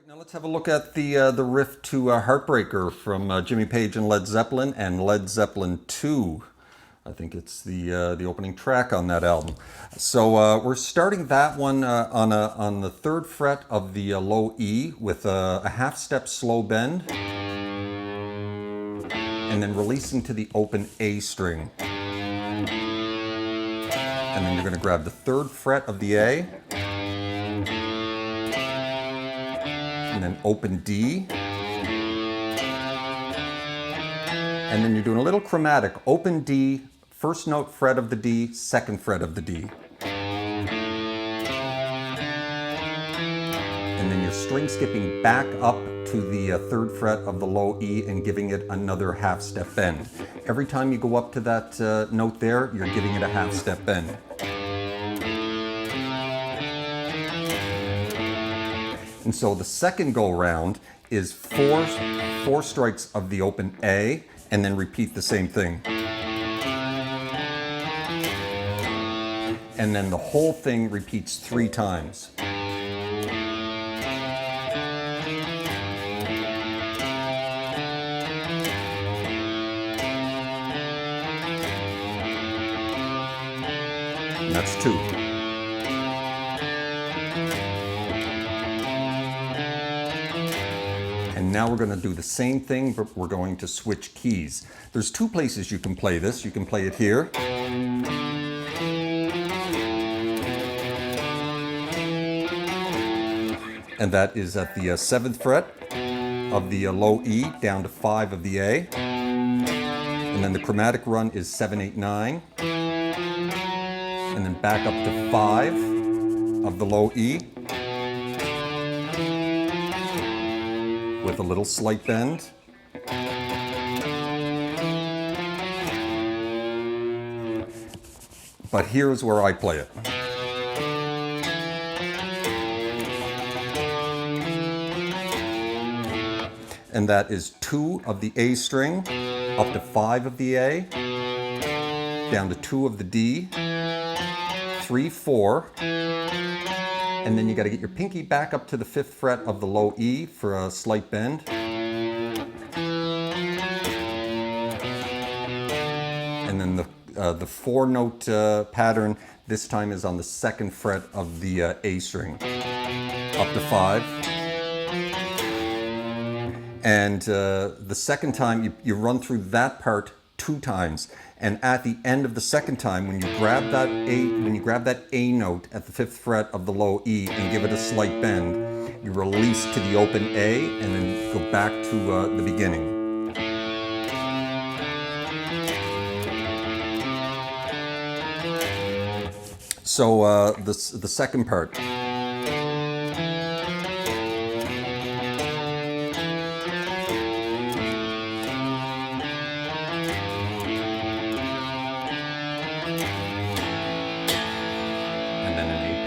Now let's have a look at the riff to Heartbreaker from Jimmy Page and Led Zeppelin and Led Zeppelin 2. I think it's the opening track on that album. So we're starting that one on the 3rd fret of the low E with a half step slow bend, and then releasing to the open A string. And then you're going to grab the 3rd fret of the A, and then open D, and then you're doing a little chromatic. Open D, 1st note fret of the D, 2nd fret of the D. And then you're string skipping back up to the 3rd fret of the low E and giving it another half step bend. Every time you go up to that note there, you're giving it a half step bend. And so the second go round is four strikes of the open A, and then repeat the same thing. And then the whole thing repeats 3 times. And that's 2. And now we're going to do the same thing, but we're going to switch keys. There's 2 places you can play this. You can play it here. And that is at the 7th fret of the low E down to 5 of the A. And then the chromatic run is 7, 8, 9. And then back up to 5 of the low E, with a little slight bend. But here's where I play it. And that is 2 of the A string, up to 5 of the A, down to 2 of the D, 3, 4, and then you got to get your pinky back up to the 5th fret of the low E for a slight bend. And then the 4-note pattern this time is on the 2nd fret of the A string, up to 5. And the second time you run through that part 2 times. And at the end of the second time, when you grab that A note at the 5th fret of the low E and give it a slight bend, you release to the open A and then go back to the beginning. So the second part.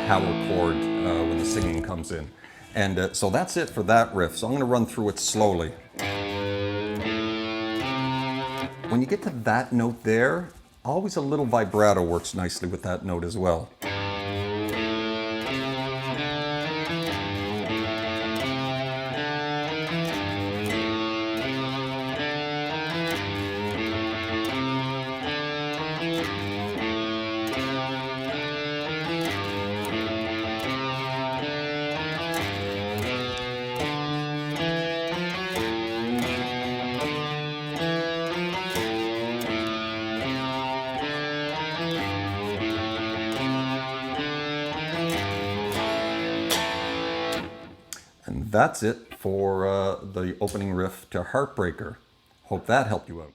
Power chord when the singing comes in. And so that's it for that riff. So I'm going to run through it slowly. When you get to that note there, always a little vibrato works nicely with that note as well. And that's it for the opening riff to Heartbreaker. Hope that helped you out.